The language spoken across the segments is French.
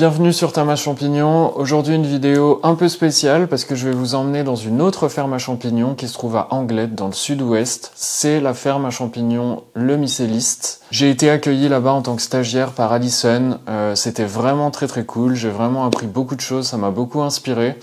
bienvenue sur Terme à Champignons. Aujourd'hui une vidéo un peu spéciale parce que je vais vous emmener dans une autre ferme à champignons qui se trouve à Anglette dans le sud-ouest. C'est la ferme à champignons Le Mycéliste. J'ai été accueilli là-bas en tant que stagiaire par Alison. C'était vraiment très cool, j'ai vraiment appris beaucoup de choses, ça m'a beaucoup inspiré.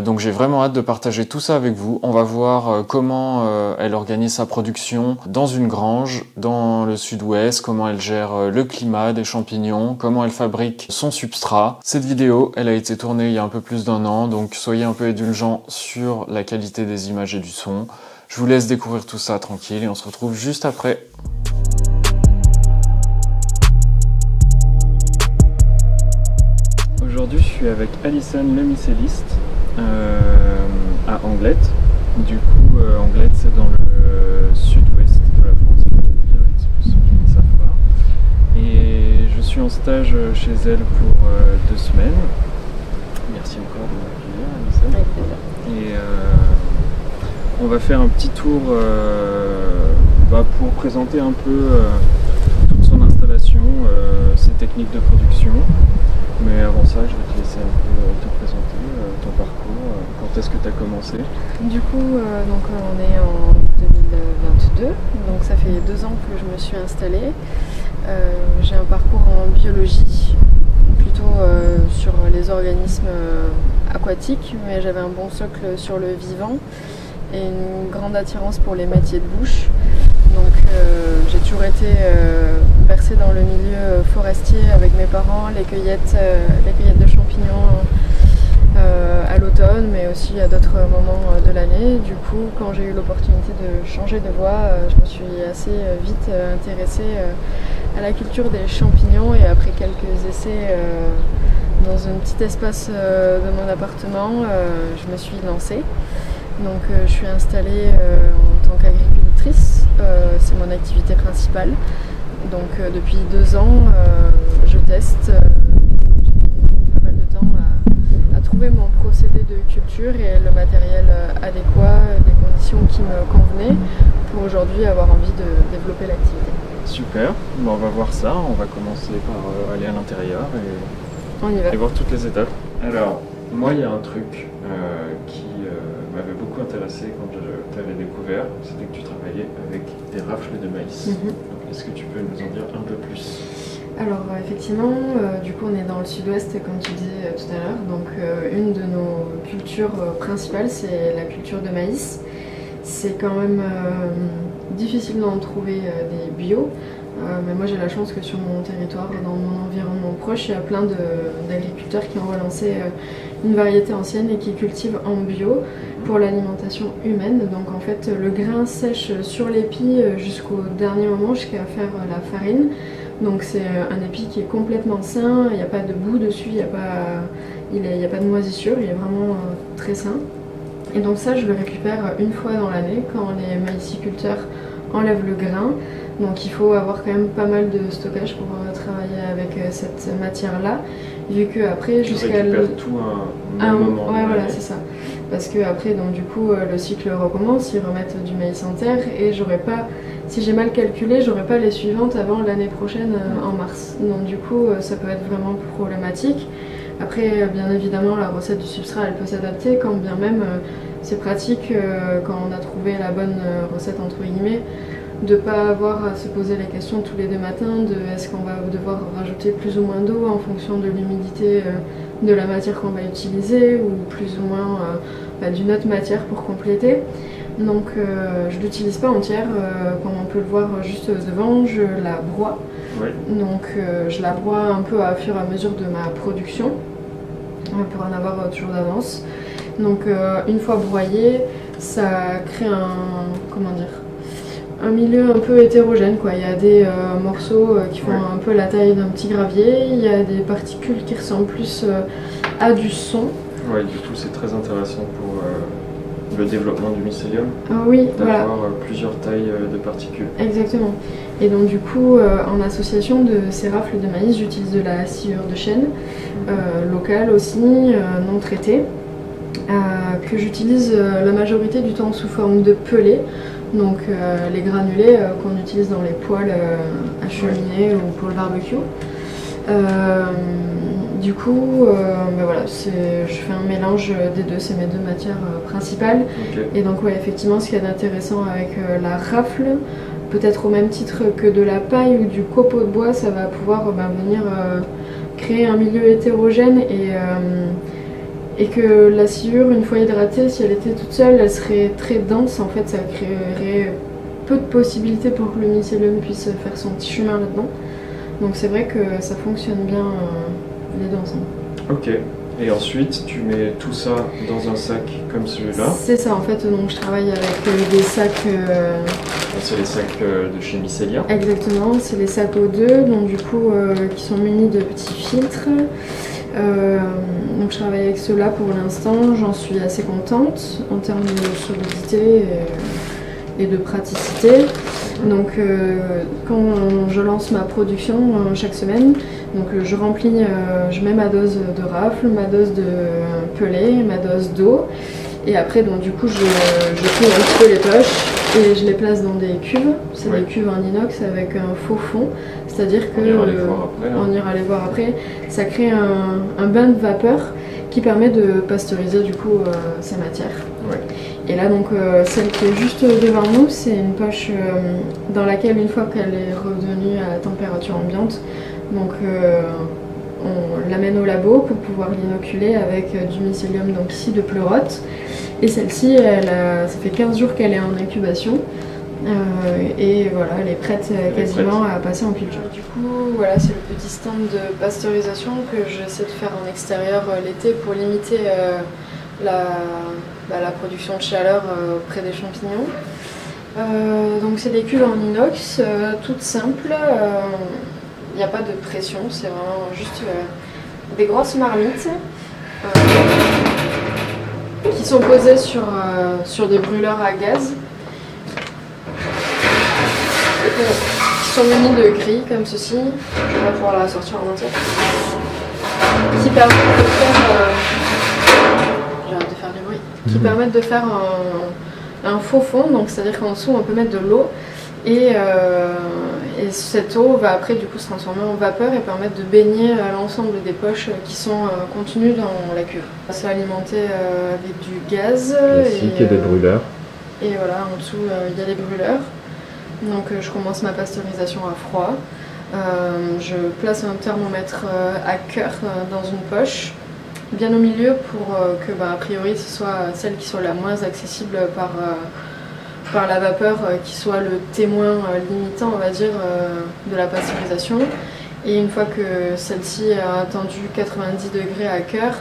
Donc j'ai vraiment hâte de partager tout ça avec vous. On va voir comment elle organise sa production dans une grange dans le sud-ouest, comment elle gère le climat des champignons, comment elle fabrique son substrat. Cette vidéo, elle a été tournée il y a un peu plus d'1 an, donc soyez un peu indulgents sur la qualité des images et du son. Je vous laisse découvrir tout ça tranquille et on se retrouve juste après. Aujourd'hui, je suis avec Alison Le Mycéliste à Anglette. Du coup, Anglette, c'est dans le sud-ouest de la France, pour ceux qui ne savent pas. Et je suis en stage chez elle pour 2 semaines. Merci encore de m'accueillir, Alison. Et on va faire un petit tour pour présenter un peu toute son installation, ses techniques de production. Mais avant ça, je vais te laisser un peu te présenter ton parcours. Quand est-ce que tu as commencé? Du coup, on est en 2022, donc ça fait 2 ans que je me suis installée. J'ai un parcours en biologie, plutôt sur les organismes aquatiques, mais j'avais un bon socle sur le vivant et une grande attirance pour les métiers de bouche. Donc j'ai toujours été bercée dans le milieu forestier avec mes parents, les cueillettes de champignons à l'automne, mais aussi à d'autres moments de l'année. Du coup, quand j'ai eu l'opportunité de changer de voie, je me suis assez vite intéressée à la culture des champignons et après quelques essais dans un petit espace de mon appartement, je me suis lancée. Donc je suis installée en tant qu'agricultrice, c'est mon activité principale. Donc depuis 2 ans, je teste, j'ai mis pas mal de temps à trouver mon procédé de culture et le matériel adéquat, des conditions qui me convenaient pour aujourd'hui avoir envie de développer l'activité. Super, bon, on va voir ça, on va commencer par aller à l'intérieur et voir toutes les étapes. Alors, moi il y a un truc qui m'avait beaucoup intéressé quand je t'avais découvert, c'était que tu travaillais avec des rafles de maïs. Est-ce que tu peux nous en dire un peu plus? Alors effectivement, du coup on est dans le sud-ouest comme tu disais tout à l'heure, donc une de nos cultures principales c'est la culture de maïs. C'est quand même difficile d'en trouver des bio, mais moi j'ai la chance que sur mon territoire, dans mon environnement proche, il y a plein d'agriculteurs qui ont relancé une variété ancienne et qui cultivent en bio pour l'alimentation humaine. Donc en fait le grain sèche sur l'épi jusqu'au dernier moment, jusqu'à faire la farine. Donc c'est un épi qui est complètement sain, il n'y a pas de boue dessus, il n'y a pas de moisissure, il est vraiment très sain. Et donc ça je le récupère une fois dans l'année quand les maïsiculteurs enlèvent le grain. Donc il faut avoir quand même pas mal de stockage pour travailler avec cette matière-là, vu que après jusqu'à tout un moment. Ouais, voilà, c'est ça. Parce que après donc du coup le cycle recommence, ils remettent du maïs en terre et j'aurais pas, si j'ai mal calculé, j'aurais pas les suivantes avant l'année prochaine en mars. Donc du coup ça peut être vraiment problématique. Après bien évidemment la recette du substrat elle peut s'adapter, quand bien même c'est pratique quand on a trouvé la bonne recette entre guillemets, de ne pas avoir à se poser les questions tous les 2 matins de est-ce qu'on va devoir rajouter plus ou moins d'eau en fonction de l'humidité de la matière qu'on va utiliser ou plus ou moins d'une autre matière pour compléter. Donc je ne l'utilise pas entière, comme on peut le voir juste devant, je la broie. Oui. Donc je la broie un peu à fur et à mesure de ma production pour en avoir toujours d'avance. Donc une fois broyée, ça crée un milieu un peu hétérogène, quoi. Il y a des morceaux qui font un peu la taille d'un petit gravier, il y a des particules qui ressemblent plus à du son. Ouais, du coup c'est très intéressant pour le développement du mycélium, oui, d'avoir voilà. plusieurs tailles de particules. Exactement. Et donc du coup, en association de ces rafles de maïs, j'utilise de la sciure de chêne, locale aussi, non traitée, que j'utilise la majorité du temps sous forme de pellet. Donc les granulés qu'on utilise dans les poêles à cheminée ou pour le barbecue. du coup, voilà, je fais un mélange des deux, c'est mes deux matières principales. Okay. Et donc, ouais, effectivement, ce qu'il y a d'intéressant avec la rafle, peut-être au même titre que de la paille ou du copeau de bois, ça va pouvoir venir créer un milieu hétérogène et que la sciure, une fois hydratée, si elle était toute seule, elle serait très dense. En fait, ça créerait peu de possibilités pour que le mycélium puisse faire son petit chemin là-dedans. Donc c'est vrai que ça fonctionne bien les deux ensemble. Ok. Et ensuite, tu mets tout ça dans un sac comme celui-là. C'est ça, en fait. Donc je travaille avec des sacs... C'est les sacs de chez Mycelia. Exactement, c'est les sacs O2, donc du coup, qui sont munis de petits filtres. Donc je travaille avec ceux-là pour l'instant, j'en suis assez contente en termes de solidité et de praticité. Donc quand je lance ma production chaque semaine, donc je remplis, je mets ma dose de rafle, ma dose de pellet, ma dose d'eau, et après donc du coup je plie un petit peu les poches et je les place dans des cuves. C'est des cuves en inox avec un faux fond, c'est-à-dire que on ira les voir après. Ça crée un bain de vapeur qui permet de pasteuriser du coup ces matières. Ouais. Et là donc celle qui est juste devant nous, c'est une poche dans laquelle une fois qu'elle est revenue à température ambiante, donc on l'amène au labo pour pouvoir l'inoculer avec du mycélium, donc ici de pleurote. Et celle-ci, ça fait 15 jours qu'elle est en incubation. Et voilà, elle est prête quasiment à passer en culture. Du coup, voilà, c'est le petit stand de pasteurisation que j'essaie de faire en extérieur l'été pour limiter la production de chaleur auprès des champignons. Donc c'est des cuves en inox, toutes simples. Il n'y a pas de pression, c'est vraiment juste des grosses marmites qui sont posées sur des brûleurs à gaz. Qui sont munis de grilles comme ceci. Je vais pouvoir la sortir en entière. Qui permettent de faire, j'arrête de faire du bruit. Qui permettent de faire un faux fond, donc c'est-à-dire qu'en dessous on peut mettre de l'eau et cette eau va après du coup se transformer en vapeur et permettre de baigner l'ensemble des poches qui sont contenues dans la cuve. C'est alimenté avec du gaz. Ici, il y a des brûleurs. Et voilà, en dessous il y a des brûleurs. Donc je commence ma pasteurisation à froid. Je place un thermomètre à cœur dans une poche, bien au milieu pour que a priori ce soit celle qui soit la moins accessible par la vapeur, qui soit le témoin limitant, on va dire, de la pasteurisation. Et une fois que celle-ci a attendu 90 degrés à cœur,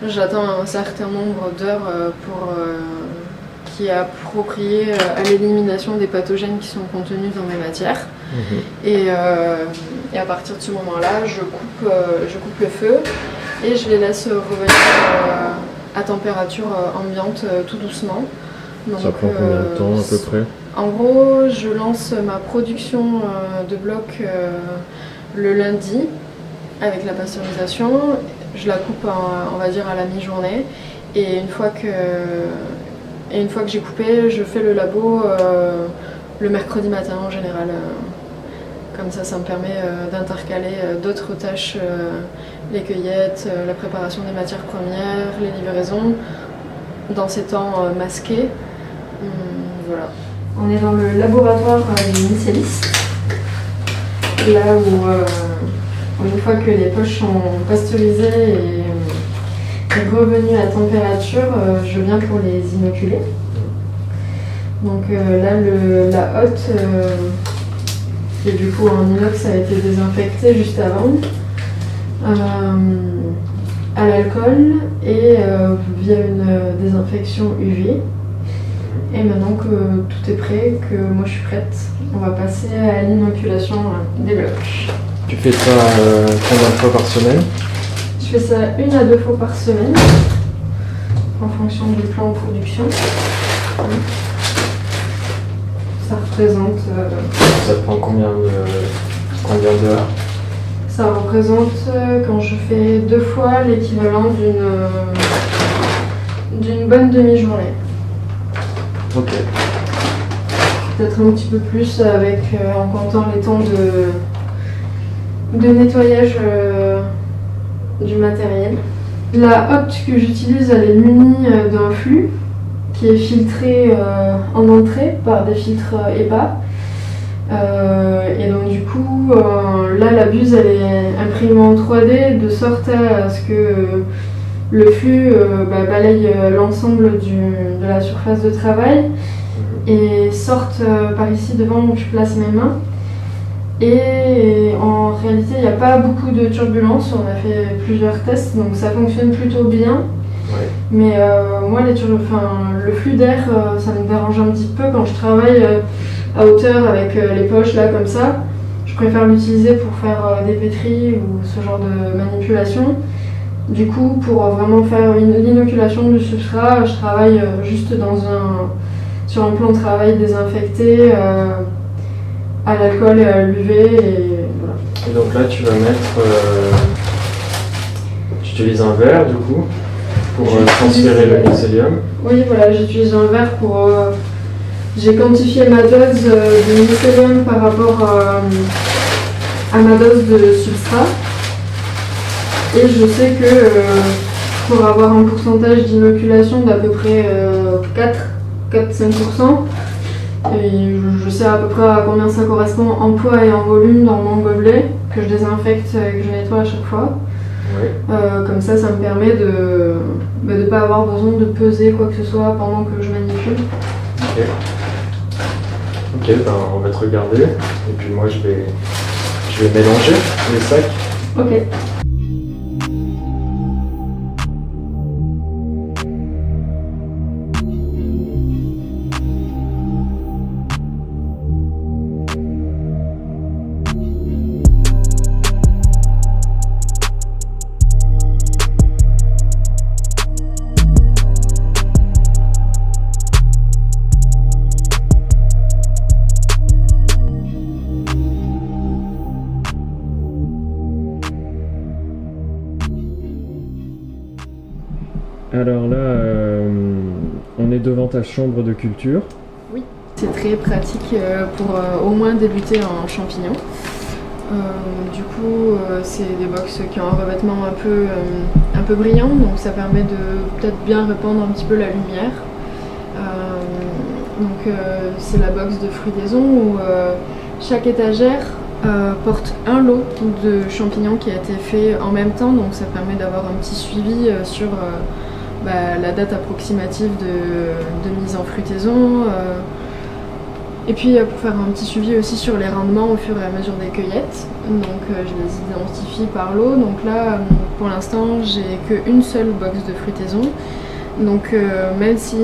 j'attends un certain nombre d'heures pour qui est approprié à l'élimination des pathogènes qui sont contenus dans mes matières. Et à partir de ce moment-là, je coupe le feu et je les laisse revenir à température ambiante tout doucement. Donc, ça prend combien de temps à peu près? En gros, je lance ma production de blocs le lundi avec la pasteurisation. Je la coupe, on va dire, à la mi-journée. Et une fois que j'ai coupé, je fais le labo le mercredi matin en général. Comme ça me permet d'intercaler d'autres tâches, les cueillettes, la préparation des matières premières, les livraisons, dans ces temps masqués. Voilà. On est dans le laboratoire du mycéliste, là où une fois que les poches sont pasteurisées et revenues à température, je viens pour les inoculer. Donc là, la hotte, qui est du coup en inox, a été désinfectée juste avant, à l'alcool et via une désinfection UV. Et maintenant que tout est prêt, que moi je suis prête, on va passer à l'inoculation des blocs. Tu fais ça combien de fois par semaine? Je fais ça 1 à 2 fois par semaine, en fonction du plan de production. Ça représente... Ça te prend combien d'heures? Ça représente, quand je fais 2 fois, l'équivalent d'une bonne demi-journée. Ok. Peut-être un petit peu plus avec, en comptant les temps de nettoyage du matériel. La hotte que j'utilise, elle est munie d'un flux qui est filtré en entrée par des filtres EPA. Et donc du coup, là la buse elle est imprimée en 3D de sorte à ce que le flux balaye l'ensemble de la surface de travail et sorte par ici devant où je place mes mains. Et en réalité, il n'y a pas beaucoup de turbulence, on a fait plusieurs tests, donc ça fonctionne plutôt bien. Ouais. Mais moi, le flux d'air, ça me dérange un petit peu quand je travaille à hauteur avec les poches là comme ça. Je préfère l'utiliser pour faire des pétris ou ce genre de manipulation. Du coup, pour vraiment faire l'inoculation du substrat, je travaille juste sur un plan de travail désinfecté à l'alcool et à l'UV. Et voilà. Et donc là, tu vas mettre. Tu utilises un verre du coup pour transférer le mycélium. Oui, voilà, j'utilise un verre pour. J'ai quantifié ma dose de mycélium par rapport à ma dose de substrat. Et je sais que pour avoir un pourcentage d'inoculation d'à peu près 4-5%, et je sais à peu près à combien ça correspond en poids et en volume dans mon gobelet, que je désinfecte et que je nettoie à chaque fois. Oui. Comme ça me permet de ne pas avoir besoin de peser quoi que ce soit pendant que je manipule. Ok, on va te regarder et puis moi je vais mélanger les sacs. Ok. Alors là, on est devant ta chambre de culture. Oui, c'est très pratique pour au moins débuter en champignons. Du coup, c'est des box qui ont un revêtement un peu brillant, donc ça permet de peut-être bien répandre un petit peu la lumière. C'est la box de fruitaison où chaque étagère porte un lot de champignons qui a été fait en même temps, donc ça permet d'avoir un petit suivi sur la date approximative de mise en fruitaison. Et puis pour faire un petit suivi aussi sur les rendements au fur et à mesure des cueillettes. Donc je les identifie par lot. Donc là, pour l'instant, j'ai qu'une seule box de fruitaison. Donc même si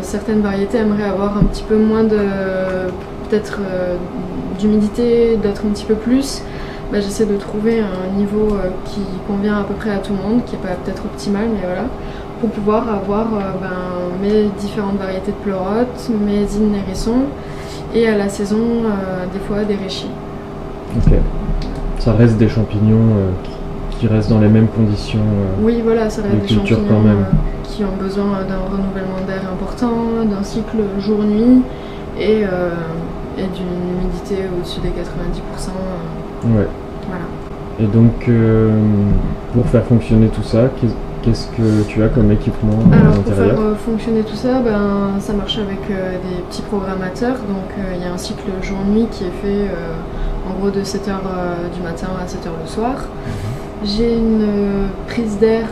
certaines variétés aimeraient avoir un petit peu moins peut-être d'humidité, d'autres un petit peu plus, j'essaie de trouver un niveau qui convient à peu près à tout le monde, qui n'est pas peut-être optimal, mais voilà, pour pouvoir avoir mes différentes variétés de pleurotes, mes îles hérissons, et à la saison, des fois des réchis. Ok. Ça reste des champignons qui restent dans les mêmes conditions oui, voilà, ça reste de des culture champignons quand même. Qui ont besoin d'un renouvellement d'air important, d'un cycle jour-nuit et d'une humidité au-dessus des 90%. Ouais. Voilà. Et donc, pour faire fonctionner tout ça, qu'est-ce que tu as comme équipement à Alors l'intérieur? pour faire fonctionner tout ça, ça marche avec des petits programmateurs. Donc il y a un cycle jour-nuit qui est fait en gros de 7h du matin à 7h le soir. J'ai une prise d'air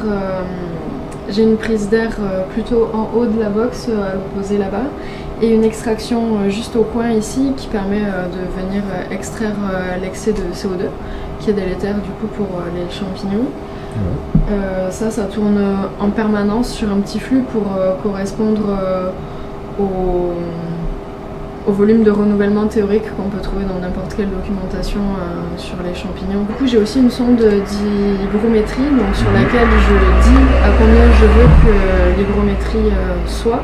plutôt en haut de la box à l'opposé là-bas et une extraction juste au coin ici qui permet de venir extraire l'excès de CO2 qui est délétère du coup pour les champignons. Ça tourne en permanence sur un petit flux pour correspondre au volume de renouvellement théorique qu'on peut trouver dans n'importe quelle documentation sur les champignons. Du coup, j'ai aussi une sonde d'hygrométrie sur laquelle je dis à combien je veux que l'hygrométrie soit.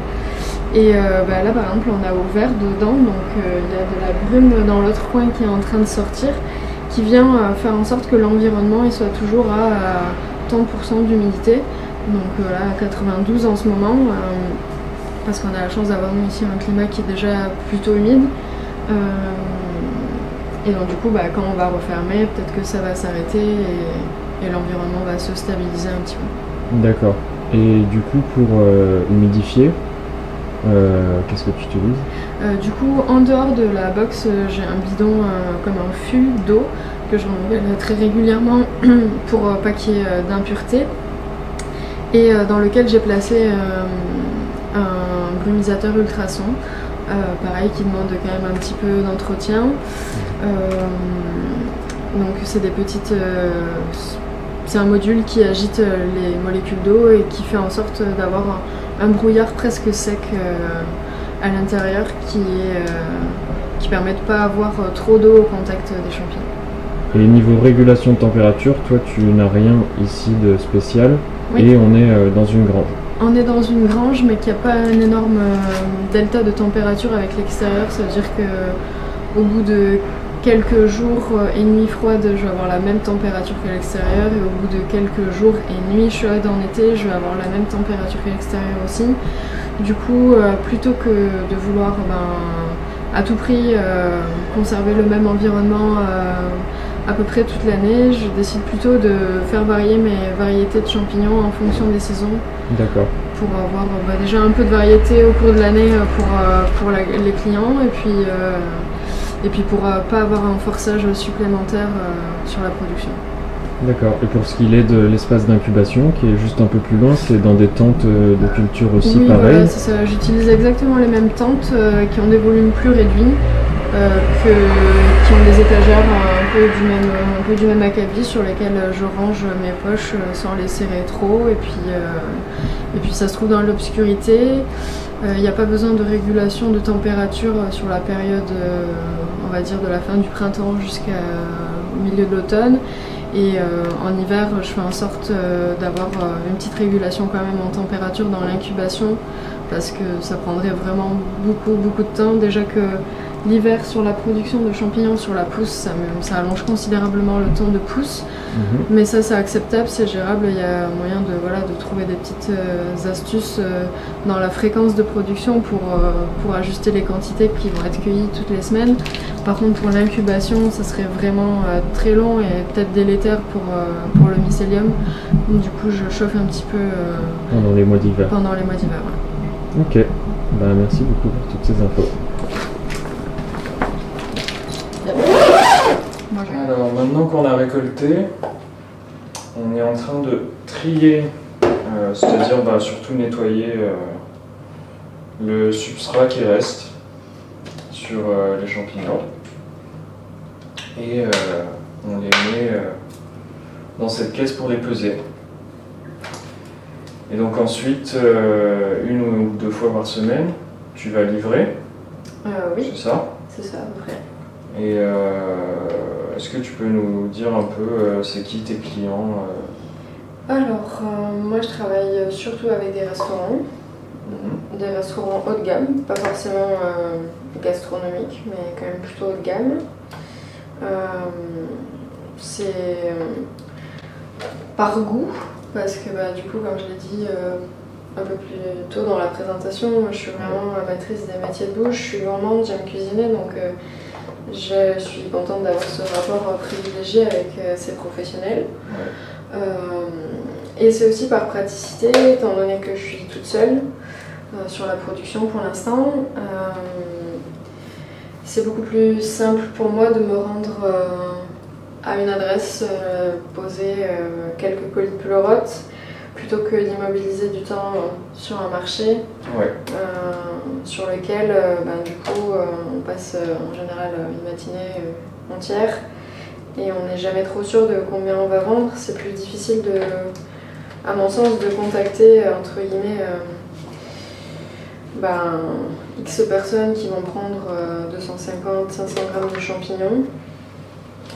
Et là, par exemple, on a ouvert dedans, donc il y a de la brume dans l'autre coin qui est en train de sortir, qui vient faire en sorte que l'environnement il soit toujours à tant % d'humidité. Donc là, à 92 en ce moment. Parce qu'on a la chance d'avoir ici un climat qui est déjà plutôt humide. Et donc du coup, quand on va refermer, peut-être que ça va s'arrêter l'environnement va se stabiliser un petit peu. D'accord. Et du coup, pour humidifier, qu'est-ce que tu utilises? Du coup, en dehors de la box, j'ai un bidon comme un fût d'eau que je renouvelle très régulièrement pour pas qu'il y ait d'impuretés, et dans lequel j'ai placé un brumisateur ultrason, pareil, qui demande quand même un petit peu d'entretien. Donc c'est des petites... c'est un module qui agite les molécules d'eau et qui fait en sorte d'avoir un brouillard presque sec à l'intérieur qui permet de ne pas avoir trop d'eau au contact des champignons. Et niveau régulation de température, toi tu n'as rien ici de spécial, oui. Et on est dans une grange. On est dans une grange, mais qu'il n'y a pas un énorme delta de température avec l'extérieur. Ça veut dire qu'au bout de quelques jours et nuits froides, je vais avoir la même température qu'à l'extérieur, et au bout de quelques jours et nuits chaudes en été, je vais avoir la même température qu'à l'extérieur aussi. Du coup, plutôt que de vouloir à tout prix conserver le même environnement à peu près toute l'année, je décide plutôt de faire varier mes variétés de champignons en fonction des saisons. D'accord. Pour avoir déjà un peu de variété au cours de l'année pour les clients, et puis pour pas avoir un forçage supplémentaire sur la production. D'accord. Et pour ce qui est de l'espace d'incubation, qui est juste un peu plus loin, c'est dans des tentes de culture aussi, oui, pareil. Voilà, c'est ça. J'utilise exactement les mêmes tentes qui ont des volumes plus réduits, qui ont des étagères un peu du même acabit sur lesquelles je range mes poches sans les serrer trop. Et puis ça se trouve dans l'obscurité. Il n'y a pas besoin de régulation de température sur la période, on va dire, de la fin du printemps jusqu'au milieu de l'automne. Et en hiver, je fais en sorte d'avoir une petite régulation quand même en température dans l'incubation, parce que ça prendrait vraiment beaucoup de temps. Déjà que l'hiver sur la production de champignons sur la pousse, ça allonge considérablement le temps de pousse. Mais ça c'est acceptable, c'est gérable. Il y a moyen de trouver des petites astuces dans la fréquence de production pour ajuster les quantités qui vont être cueillies toutes les semaines. Par contre, pour l'incubation, ça serait vraiment très long et peut-être délétère pour le mycélium. Du coup, je chauffe un petit peu pendant les mois d'hiver. Pendant les mois d'hiver, ouais. Ok, merci beaucoup pour toutes ces infos. Alors maintenant qu'on a récolté, on est en train de trier, c'est-à-dire surtout nettoyer le substrat qui reste sur les champignons, et on les met dans cette caisse pour les peser. Et donc ensuite, une ou deux fois par semaine, tu vas livrer. Oui. C'est ça? C'est ça, à peu près. Et est-ce que tu peux nous dire un peu c'est qui tes clients? Alors, moi je travaille surtout avec des restaurants, des restaurants haut de gamme, pas forcément gastronomiques, mais quand même plutôt haut de gamme. C'est par goût, parce que du coup, comme je l'ai dit un peu plus tôt dans la présentation, je suis vraiment amatrice des métiers de bouche, je suis gourmande, j'aime cuisiner, donc je suis contente d'avoir ce rapport privilégié avec ces professionnels. Ouais. Et c'est aussi par praticité, étant donné que je suis toute seule sur la production pour l'instant. C'est beaucoup plus simple pour moi de me rendre à une adresse, poser quelques colis de pleurotes, plutôt que d'immobiliser du temps sur un marché, ouais. Sur lequel du coup on passe en général une matinée entière et on n'est jamais trop sûr de combien on va vendre. C'est plus difficile à mon sens, de contacter entre guillemets X personnes qui vont prendre 250-500 grammes de champignons,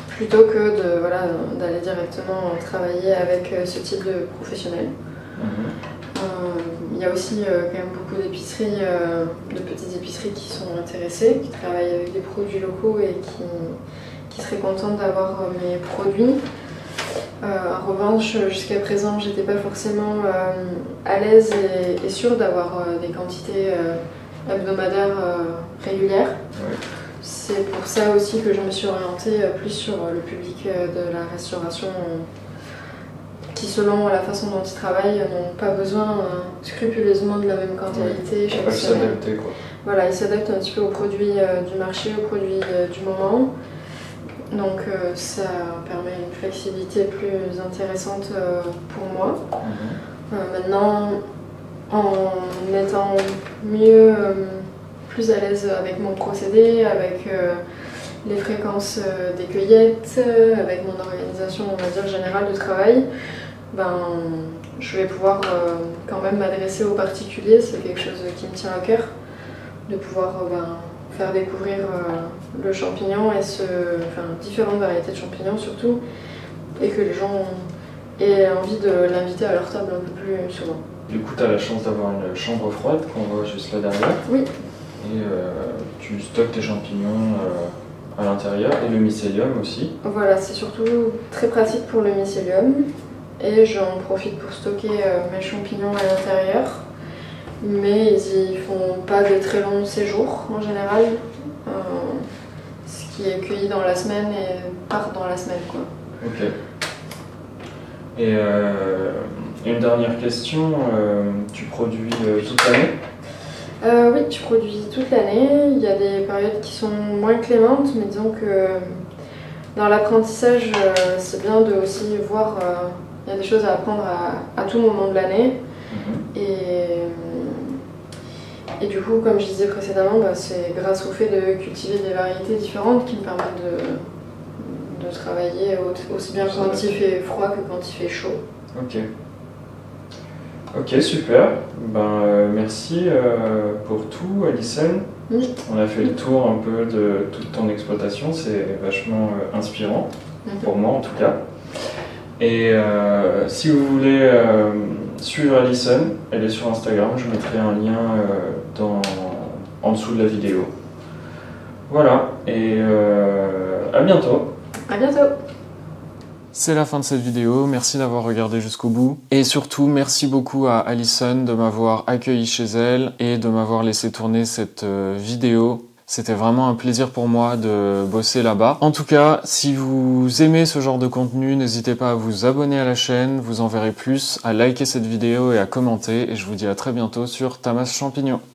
plutôt que d'aller directement travailler avec ce type de professionnels. Il y a aussi quand même beaucoup d'épiceries, de petites épiceries qui sont intéressées, qui travaillent avec des produits locaux et qui seraient contentes d'avoir mes produits. En revanche, jusqu'à présent, j'étais pas forcément à l'aise et sûre d'avoir des quantités hebdomadaires régulières. Ouais. C'est pour ça aussi que je me suis orientée plus sur le public de la restauration qui, selon la façon dont ils travaillent, n'ont pas besoin scrupuleusement de la même quantité chaque semaine. S'adapter, quoi. Voilà, ils s'adaptent un petit peu aux produits du marché, aux produits du moment. Donc ça permet une flexibilité plus intéressante pour moi. Maintenant, en étant plus à l'aise avec mon procédé, avec les fréquences des cueillettes, avec mon organisation, on va dire, générale de travail, je vais pouvoir quand même m'adresser aux particuliers. C'est quelque chose qui me tient à cœur, de pouvoir faire découvrir le champignon et différentes variétés de champignons surtout, et que les gens aient envie de l'inviter à leur table un peu plus souvent. Du coup, tu as la chance d'avoir une chambre froide qu'on voit juste là derrière. Oui. Et tu stockes tes champignons à l'intérieur, et le mycélium aussi. Voilà, c'est surtout très pratique pour le mycélium, et j'en profite pour stocker mes champignons à l'intérieur. Mais ils y font pas de très longs séjours en général. Ce qui est cueilli dans la semaine et part dans la semaine, quoi. Ok. Et une dernière question, tu produis toute l'année ? Oui, je produis toute l'année. Il y a des périodes qui sont moins clémentes, mais disons que dans l'apprentissage, c'est bien de aussi voir. Il y a des choses à apprendre à tout moment de l'année. Et du coup, comme je disais précédemment, c'est grâce au fait de cultiver des variétés différentes qui me permettent de travailler aussi bien quand il fait froid que quand il fait chaud. Ok, super. Merci pour tout, Alison. Oui. On a fait le tour un peu de toute ton exploitation, c'est vachement inspirant, pour moi en tout cas. Et si vous voulez suivre Alison, elle est sur Instagram, je mettrai un lien en dessous de la vidéo. Voilà, et à bientôt. À bientôt. C'est la fin de cette vidéo, merci d'avoir regardé jusqu'au bout. Et surtout, merci beaucoup à Alison de m'avoir accueilli chez elle et de m'avoir laissé tourner cette vidéo. C'était vraiment un plaisir pour moi de bosser là-bas. En tout cas, si vous aimez ce genre de contenu, n'hésitez pas à vous abonner à la chaîne, vous en verrez plus, à liker cette vidéo et à commenter. Et je vous dis à très bientôt sur Tamas Champignon.